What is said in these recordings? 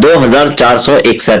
2461।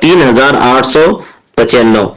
3895।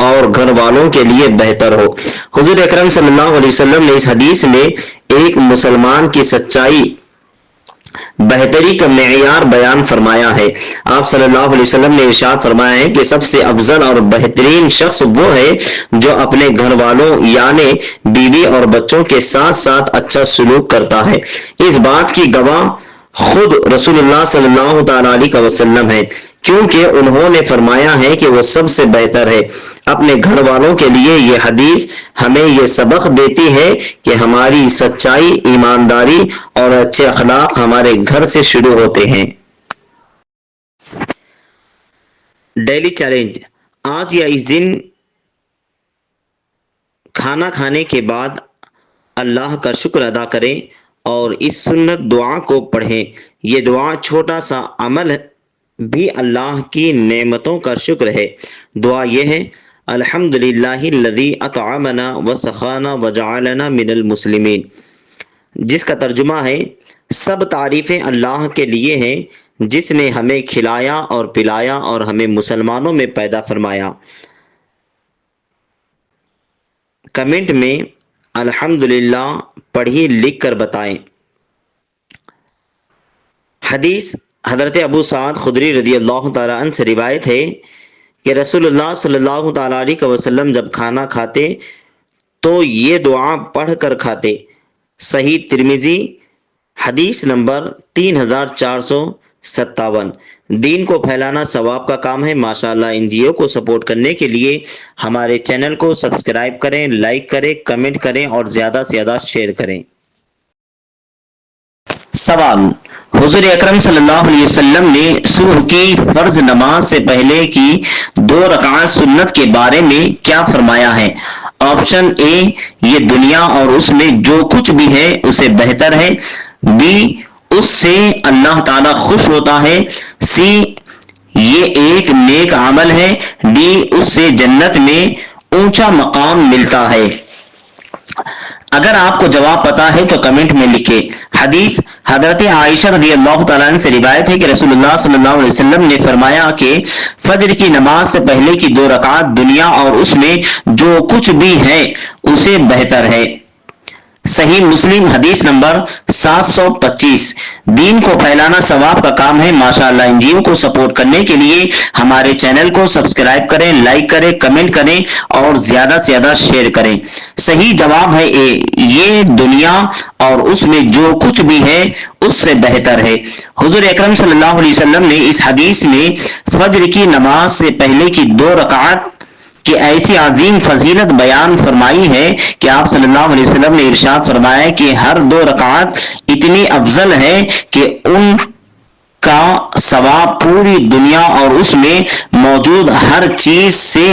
اور گھر والوں کے لیے بہتر ہو۔ حضور اکرم صلی اللہ علیہ وسلم نے اس حدیث میں ایک مسلمان کی سچائی بہتری کا معیار بیان فرمایا ہے۔ آپ صلی اللہ علیہ وسلم نے ارشاد فرمایا ہے کہ سب سے افضل اور بہترین شخص وہ ہے جو اپنے گھر والوں یعنی بیوی اور بچوں کے ساتھ ساتھ اچھا سلوک کرتا ہے۔ اس بات کی گواہ خود رسول اللہ صلی اللہ تعالی علیہ وسلم ہے، کیونکہ انہوں نے فرمایا ہے کہ وہ سب سے بہتر ہے۔ اپنے گھر والوں کے لیے یہ حدیث ہمیں یہ سبق دیتی ہے کہ ہماری سچائی، ایمانداری اور اچھے اخلاق ہمارے گھر سے شروع ہوتے ہیں۔ ڈیلی چیلنج: آج یا اس دن کھانا کھانے کے بعد اللہ کا شکر ادا کریں اور اس سنت دعا کو پڑھیں۔ یہ دعا چھوٹا سا عمل بھی اللہ کی نعمتوں کا شکر ہے۔ دعا یہ ہے: الحمدللہ الذی اطعمنا وسقانا وجعلنا من المسلمین، جس کا ترجمہ ہے سب تعریفیں اللہ کے لیے ہیں جس نے ہمیں کھلایا اور پلایا اور ہمیں مسلمانوں میں پیدا فرمایا۔ کمنٹ میں الحمدللہ پڑھی لکھ کر بتائیں۔ حدیث حضرت ابو سعید خدری رضی اللہ تعالیٰ عنہ سے روایت ہے کہ رسول اللہ صلی اللہ تعالیٰ علیہ وسلم جب کھانا کھاتے تو یہ دعا پڑھ کر کھاتے۔ صحیح ترمذی حدیث نمبر 3457۔ دین کو پھیلانا ثواب کا کام ہے۔ ماشاءاللہ NGO کو سپورٹ کرنے کے لیے ہمارے چینل کو سبسکرائب کریں، لائک کریں، کمنٹ کریں اور زیادہ سے زیادہ شیئر کریں۔ سوال: حضور اکرم صلی اللہ علیہ وسلم نے صبح کی فرض نماز سے پہلے کی 2 رکعات سنت کے بارے میں کیا فرمایا ہے؟ آپشن اے: یہ دنیا اور اس میں جو کچھ بھی ہے اسے بہتر ہے۔ بی: اس سے اللہ تعالیٰ خوش ہوتا ہے۔ سی: یہ ایک نیک عمل ہے۔ ڈی: اس سے جنت میں اونچا مقام ملتا ہے۔ اگر آپ کو جواب پتا ہے تو کمنٹ میں لکھیں۔ حدیث حضرت عائشہ رضی اللہ تعالیٰ عنہ سے روایت ہے کہ رسول اللہ صلی اللہ علیہ وسلم نے فرمایا کہ فجر کی نماز سے پہلے کی 2 رکعات دنیا اور اس میں جو کچھ بھی ہے اسے بہتر ہے۔ صحیح مسلم حدیث نمبر 725۔ دین کو پھیلانا ثواب کا کام ہے۔ ماشاءاللہ NGO کو سپورٹ کرنے کے لیے ہمارے چینل کو سبسکرائب کریں، لائک کریں، کمنٹ کریں اور زیادہ سے زیادہ شیئر کریں۔ صحیح جواب ہے اے: یہ دنیا اور اس میں جو کچھ بھی ہے اس سے بہتر ہے۔ حضور اکرم صلی اللہ علیہ وسلم نے اس حدیث میں فجر کی نماز سے پہلے کی 2 رکعات کہ ایسی عظیم فضیلت بیان فرمائی ہے کہ آپ صلی اللہ علیہ وسلم نے ارشاد فرمایا کہ ہر 2 رکعات اتنی افضل ہے کہ ان کا ثواب پوری دنیا اور اس میں موجود ہر چیز سے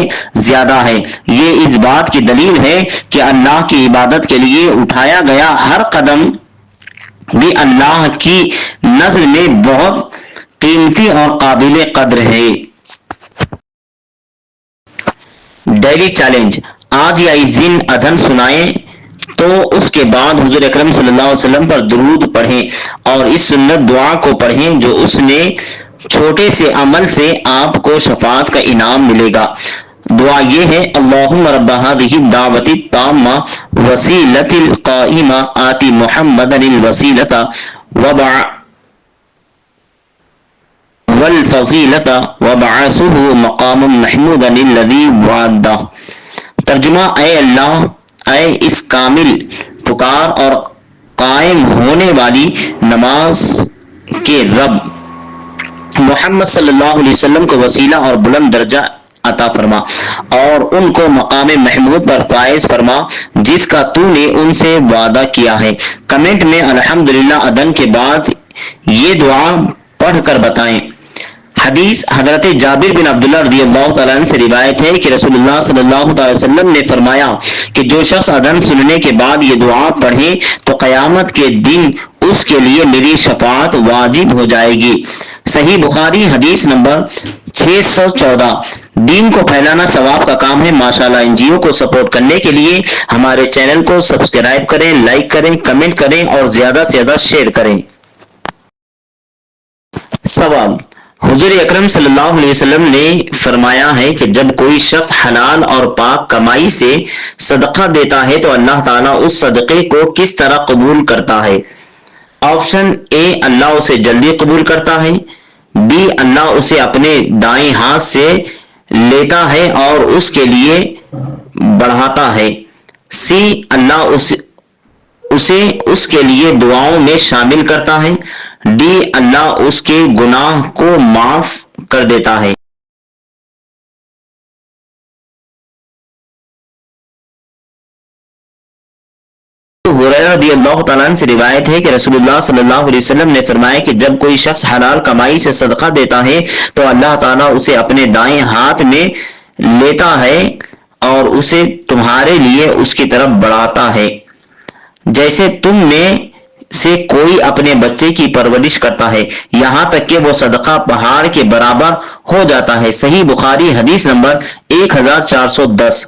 زیادہ ہے۔ یہ اس بات کی دلیل ہے کہ اللہ کی عبادت کے لیے اٹھایا گیا ہر قدم بھی اللہ کی نظر میں بہت قیمتی اور قابل قدر ہے۔ ڈیلی چیلنج: آج یا اس دن اذان سنائیں تو اس کے بعد حضور اکرم صلی اللہ علیہ وسلم پر درود پڑھیں اور اس سنت دعا کو پڑھیں جو اس نے چھوٹے سے عمل سے آپ کو شفاعت کا انعام ملے گا۔ دعا یہ ہے: اللہم رب هذه الدعوة التامة وسیلۃ القائمہ آتی محمدا الوسیلۃ والفضیلۃ وابعثہ مقاما محمودا الذی وعدہ۔ ترجمہ: اے اللہ، اے اس کامل پکار اور قائم ہونے والی نماز کے رب، محمد صلی اللہ علیہ وسلم کو وسیلہ اور بلند درجہ عطا فرما اور ان کو مقام محمود پر فائز فرما جس کا تو نے ان سے وعدہ کیا ہے۔ کمنٹ میں الحمدللہ اذان کے بعد یہ دعا پڑھ کر بتائیں۔ حدیث حضرت جابر بن عبداللہ رضی اللہ تعالیٰ عنہ سے روایت ہے کہ رسول اللہ صلی اللہ علیہ وسلم نے فرمایا کہ جو شخص اذان سننے کے بعد یہ دعا پڑھے تو قیامت کے دن اس کے لیے میری شفاعت واجب ہو جائے گی۔ صحیح بخاری حدیث نمبر 614۔ دین کو پھیلانا ثواب کا کام ہے۔ ماشاءاللہ NGO کو سپورٹ کرنے کے لیے ہمارے چینل کو سبسکرائب کریں، لائک کریں، کمنٹ کریں اور زیادہ سے زیادہ شیئر کریں۔ سوال: حضور اکرم صلی اللہ علیہ وسلم نے فرمایا ہے کہ جب کوئی شخص حلال اور پاک کمائی سے صدقہ دیتا ہے تو اللہ تعالیٰ اس صدقے کو کس طرح قبول کرتا ہے؟ آپشن اے، اللہ اسے جلدی قبول کرتا ہے، بی، اللہ اسے اپنے دائیں ہاتھ سے لیتا ہے اور اس کے لیے بڑھاتا ہے، سی، اللہ اسے اس کے لیے دعاؤں میں شامل کرتا ہے، ڈی، اللہ اس کے گناہ کو معاف کر دیتا ہے۔ ہریرہ رضی اللہ تعالیٰ عنہ سے روایت ہے کہ رسول اللہ صلی اللہ علیہ وسلم نے فرمایا کہ جب کوئی شخص حلال کمائی سے صدقہ دیتا ہے تو اللہ تعالیٰ اسے اپنے دائیں ہاتھ میں لیتا ہے اور اسے تمہارے لیے اس کی طرف بڑھاتا ہے، جیسے تم میں سے کوئی اپنے بچے کی پرورش کرتا ہے، یہاں تک کہ وہ صدقہ پہاڑ کے برابر ہو جاتا ہے۔ صحیح بخاری حدیث نمبر 1410۔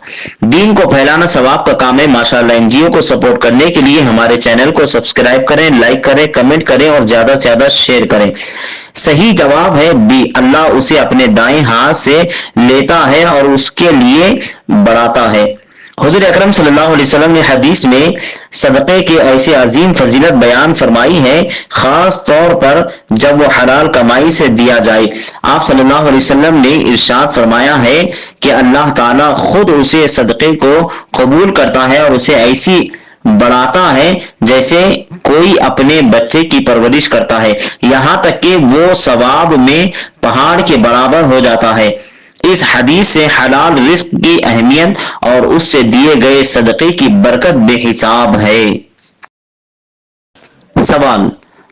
دین کو پھیلانا ثواب کا کام ہے۔ ماشاءاللہ این جی او کو سپورٹ کرنے کے لیے ہمارے چینل کو سبسکرائب کریں، لائک کریں، کمنٹ کریں اور زیادہ سے زیادہ شیئر کریں۔ صحیح جواب ہے بی، اللہ اسے اپنے دائیں ہاتھ سے لیتا ہے اور اس کے لیے بڑھاتا ہے۔ حضور اکرم صلی اللہ علیہ وسلم نے حدیث میں صدقے کے ایسے عظیم فضیلت بیان فرمائی ہے، خاص طور پر جب وہ حلال کمائی سے دیا جائے۔ آپ صلی اللہ علیہ وسلم نے ارشاد فرمایا ہے کہ اللہ تعالیٰ خود اسے صدقے کو قبول کرتا ہے اور اسے ایسی بڑھاتا ہے جیسے کوئی اپنے بچے کی پرورش کرتا ہے، یہاں تک کہ وہ ثواب میں پہاڑ کے برابر ہو جاتا ہے۔ اس حدیث سے حلال رزق کی اہمیت اور اس سے دیے گئے صدقے کی برکت بے حساب ہے۔ سوال: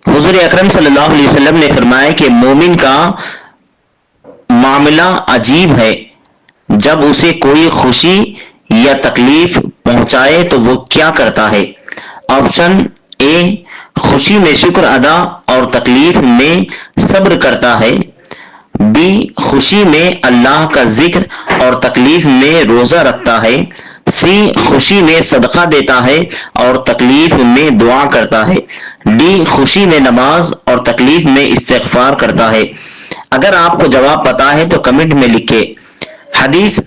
حضور اکرم صلی اللہ علیہ وسلم نے فرمایا کہ مومن کا معاملہ عجیب ہے، جب اسے کوئی خوشی یا تکلیف پہنچائے تو وہ کیا کرتا ہے؟ آپشن اے، خوشی میں شکر ادا اور تکلیف میں صبر کرتا ہے، بی، خوشی میں اللہ کا ذکر اور تکلیف میں روزہ رکھتا ہے، سی، خوشی میں صدقہ دیتا ہے اور تکلیف میں دعا کرتا ہے، ڈی، خوشی میں نماز اور تکلیف میں استغفار کرتا ہے۔ اگر آپ کو جواب پتا ہے تو کمنٹ میں لکھیں۔ حدیث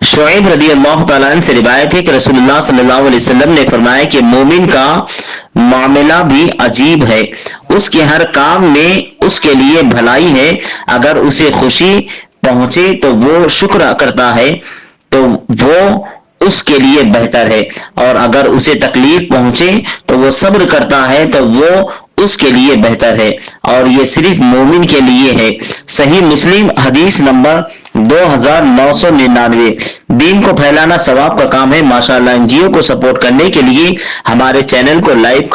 شعیب رضی اللہ تعالیٰ عنہ سے روایت ہے کہ رسول اللہ صلی اللہ علیہ وسلم نے فرمایا کہ مومن کا معاملہ بھی عجیب ہے، اس کے ہر کام میں اس کے لیے بھلائی ہے، اگر اسے خوشی پہنچے تو وہ شکر کرتا ہے تو وہ اس کے لیے بہتر ہے، اور اگر اسے تکلیف پہنچے تو وہ صبر کرتا ہے تو وہ اس کے لیے بہتر ہے، اور یہ صرف مومن کے لیے ہے۔ صحیح مسلم حدیث نمبر 2999۔ دین کو پھیلانا ثواب کا کام ہے۔ ماشاءاللہ این جی او کو سپورٹ کرنے کے لیے ہمارے چینل کو لائک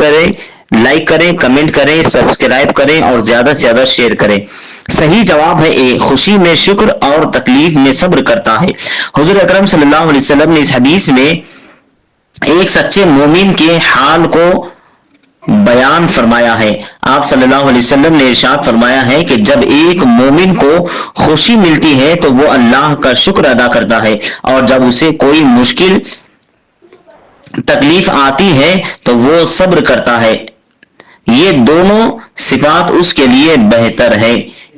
کریں، کمنٹ کریں، سبسکرائب کریں اور زیادہ سے زیادہ شیئر کریں۔ صحیح جواب ہے اے، خوشی میں شکر اور تکلیف میں صبر کرتا ہے۔ حضور اکرم صلی اللہ علیہ وسلم نے اس حدیث میں ایک سچے مومن کے حال کو بیان فرمایا ہے۔ آپ صلی اللہ علیہ وسلم نے ارشاد فرمایا ہے کہ جب ایک مومن کو خوشی ملتی ہے تو وہ اللہ کا شکر ادا کرتا ہے، اور جب اسے کوئی مشکل تکلیف آتی ہے تو وہ صبر کرتا ہے۔ یہ دونوں صفات اس کے لیے بہتر ہے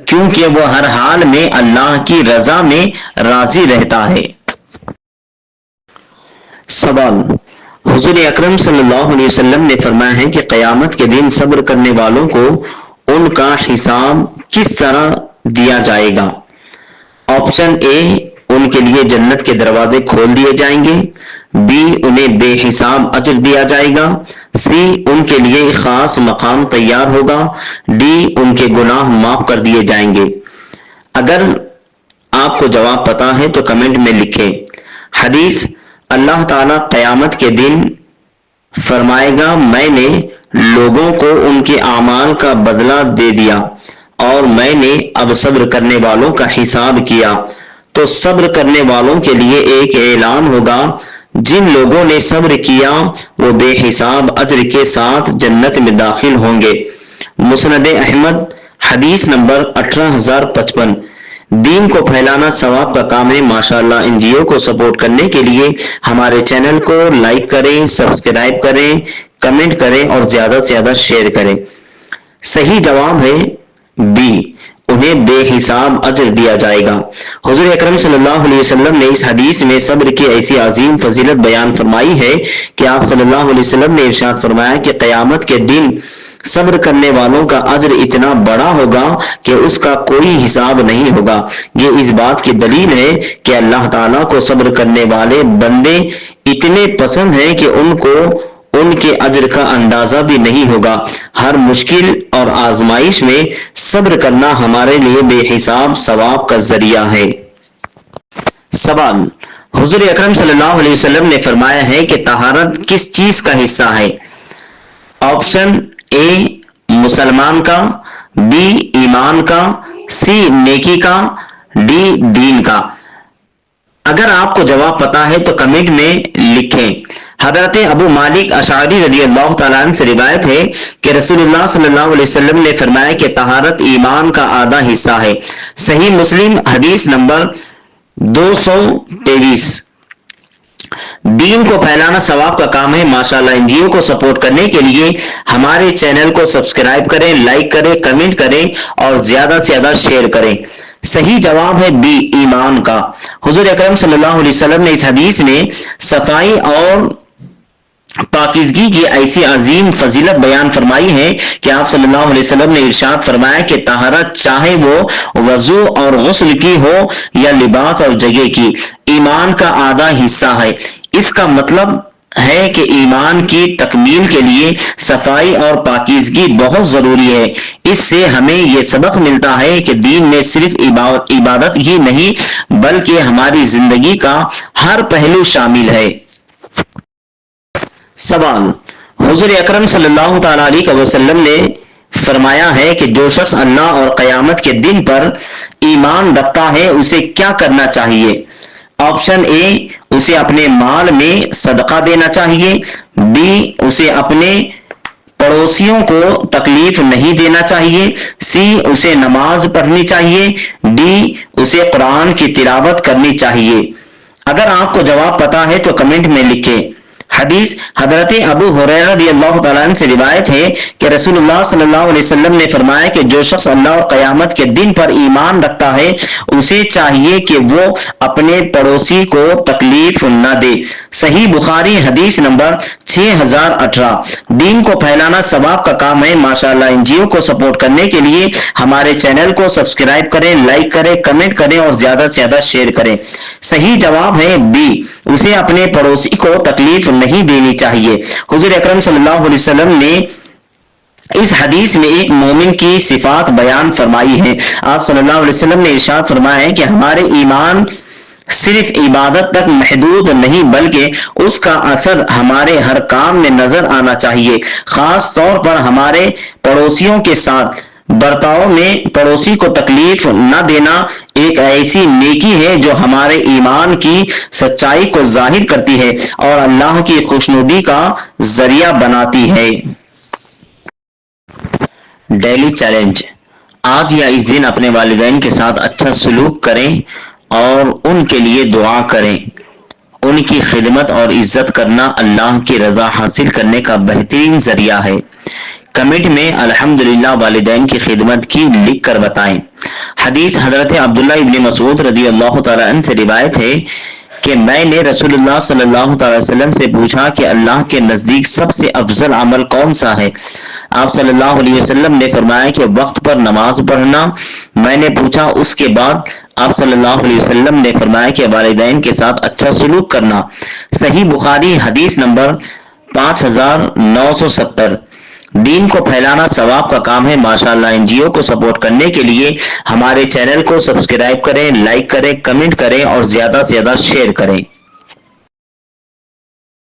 کیونکہ وہ ہر حال میں اللہ کی رضا میں راضی رہتا ہے۔ سوال: حضور اکرم صلی اللہ علیہ وسلم نے فرمایا ہے کہ قیامت کے دن صبر کرنے والوں کو ان کا حساب کس طرح دیا جائے گا؟ آپشن اے، ان کے لیے جنت کے دروازے کھول دیے جائیں گے، بی، انہیں بے حساب اجر دیا جائے گا، سی، ان کے لیے خاص مقام تیار ہوگا، ڈی، ان کے گناہ معاف کر دیے جائیں گے۔ اگر آپ کو جواب پتا ہے تو کمنٹ میں لکھیں۔ حدیث: اللہ تعالیٰ قیامت کے دن فرمائے گا، میں نے لوگوں کو ان کے اعمال کا بدلہ دے دیا اور میں نے اب صبر کرنے والوں کا حساب کیا، تو صبر کرنے والوں کے لیے ایک اعلان ہوگا، جن لوگوں نے صبر کیا وہ بے حساب اجر کے ساتھ جنت میں داخل ہوں گے۔ مسند احمد حدیث نمبر 18055۔ دین کو پھیلانا ثواب کا کام ہے۔ ماشاءاللہ این جی او کو سپورٹ کرنے کے لیے ہمارے چینل کو لائک کریں، سبسکرائب کریں، کمنٹ کریں اور زیادہ سے زیادہ شیئر کریں۔ صحیح جواب ہے بی، انہیں بے حساب اجر دیا جائے گا۔ حضور اکرم صلی اللہ علیہ وسلم نے اس حدیث میں صبر کی ایسی عظیم فضیلت بیان فرمائی ہے کہ آپ صلی اللہ علیہ وسلم نے ارشاد فرمایا کہ قیامت کے دن صبر کرنے والوں کا اجر اتنا بڑا ہوگا کہ اس کا کوئی حساب نہیں ہوگا۔ یہ اس بات کی دلیل ہے کہ اللہ تعالیٰ کو صبر کرنے والے بندے اتنے پسند ہیں کہ ان کے اجر کا اندازہ بھی نہیں ہوگا۔ ہر مشکل اور آزمائش میں صبر کرنا ہمارے لیے بے حساب ثواب کا ذریعہ ہے۔ سوال: حضور اکرم صلی اللہ علیہ وسلم نے فرمایا ہے کہ طہارت کس چیز کا حصہ ہے؟ آپشن اے مسلمان کا، بی ایمان کا، سی نیکی کا، ڈی دین کا۔ اگر آپ کو جواب پتا ہے تو کمنٹ میں لکھیں۔ حضرت ابو مالک اشعری رضی اللہ تعالیٰ عنہ سے روایت ہے کہ رسول اللہ صلی اللہ علیہ وسلم نے فرمایا کہ طہارت ایمان کا آدھا حصہ ہے۔ صحیح مسلم حدیث نمبر 223۔ دین کو پھیلانا ثواب کا کام ہے۔ ماشاءاللہ این جی او کو سپورٹ کرنے کے لیے ہمارے چینل کو سبسکرائب کریں، لائک کریں، کمنٹ کریں اور زیادہ سے زیادہ شیئر کریں۔ صحیح جواب ہے بی ایمان کا۔ حضور اکرم صلی اللہ علیہ وسلم نے اس حدیث میں صفائی اور پاکیزگی کی ایسی عظیم فضیلت بیان فرمائی ہے کہ آپ صلی اللہ علیہ وسلم نے ارشاد فرمایا کہ طہارت چاہے وہ وضو اور غسل کی ہو یا لباس اور جگہ کی، ایمان کا آدھا حصہ ہے۔ اس کا مطلب ہے کہ ایمان کی تکمیل کے لیے صفائی اور پاکیزگی بہت ضروری ہے۔ اس سے ہمیں یہ سبق ملتا ہے کہ دین میں صرف عبادت ہی نہیں بلکہ ہماری زندگی کا ہر پہلو شامل ہے۔ سوال: حضور اکرم صلی اللہ تعالیٰ علیہ وسلم نے فرمایا ہے کہ جو شخص اللہ اور قیامت کے دن پر ایمان رکھتا ہے اسے کیا کرنا چاہیے؟ آپشن اے اسے اپنے مال میں صدقہ دینا چاہیے، بی اسے اپنے پڑوسیوں کو تکلیف نہیں دینا چاہیے، سی اسے نماز پڑھنی چاہیے، ڈی اسے قرآن کی تلاوت کرنی چاہیے۔ اگر آپ کو جواب پتا ہے تو کمنٹ میں لکھیں۔ حدیث حضرت ابو ہریرہ رضی اللہ تعالیٰ عنہ سے روایت ہے کہ رسول اللہ صلی اللہ علیہ وسلم نے فرمایا کہ جو شخص اللہ اور قیامت کے دن پر ایمان رکھتا ہے اسے چاہیے کہ وہ اپنے پڑوسی کو تکلیف نہ دے۔ صحیح بخاری حدیث نمبر 6018۔ دین کو پھیلانا ثواب کا کام ہے۔ ماشاءاللہ این جی او کو سپورٹ کرنے کے لیے ہمارے چینل کو سبسکرائب کریں، لائک کریں، کمنٹ کریں اور زیادہ سے زیادہ شیئر کریں۔ صحیح جواب ہے بی اسے اپنے پڑوسی کو تکلیف نہیں دینی چاہیے۔ حضور اکرم صلی اللہ علیہ وسلم نے اس حدیث میں ایک مومن کی صفات بیان فرمائی ہے۔ آپ صلی اللہ علیہ وسلم نے ارشاد فرمایا ہے کہ ہمارے ایمان صرف عبادت تک محدود نہیں بلکہ اس کا اثر ہمارے ہر کام میں نظر آنا چاہیے، خاص طور پر ہمارے پڑوسیوں کے ساتھ برتاؤ میں۔ پڑوسی کو تکلیف نہ دینا ایک ایسی نیکی ہے جو ہمارے ایمان کی سچائی کو ظاہر کرتی ہے اور اللہ کی خوشنودی کا ذریعہ بناتی ہے۔ ڈیلی چیلنج: آج یا اس دن اپنے والدین کے ساتھ اچھا سلوک کریں اور ان کے لیے دعا کریں۔ ان کی خدمت اور عزت کرنا اللہ کی رضا حاصل کرنے کا بہترین ذریعہ ہے۔ کمنٹ میں الحمدللہ والدین کی خدمت کی لکھ کر بتائیں۔ حدیث حضرت عبداللہ ابن مسعود رضی اللہ تعالیٰ عنہ سے روایت ہے کہ میں نے رسول اللہ صلی اللہ تعالی وسلم سے پوچھا کہ اللہ کے نزدیک سب سے افضل عمل کون سا ہے؟ آپ صلی اللہ علیہ وسلم نے فرمایا کہ وقت پر نماز پڑھنا۔ میں نے پوچھا اس کے بعد؟ آپ صلی اللہ علیہ وسلم نے فرمایا کہ والدین کے ساتھ اچھا سلوک کرنا۔ صحیح بخاری حدیث نمبر 5970۔ دین کو پھیلانا ثواب کا کام ہے۔ ماشاءاللہ این جی او کو سپورٹ کرنے کے لیے ہمارے چینل کو سبسکرائب کریں، لائک کریں، کمنٹ کریں اور زیادہ سے زیادہ شیئر کریں۔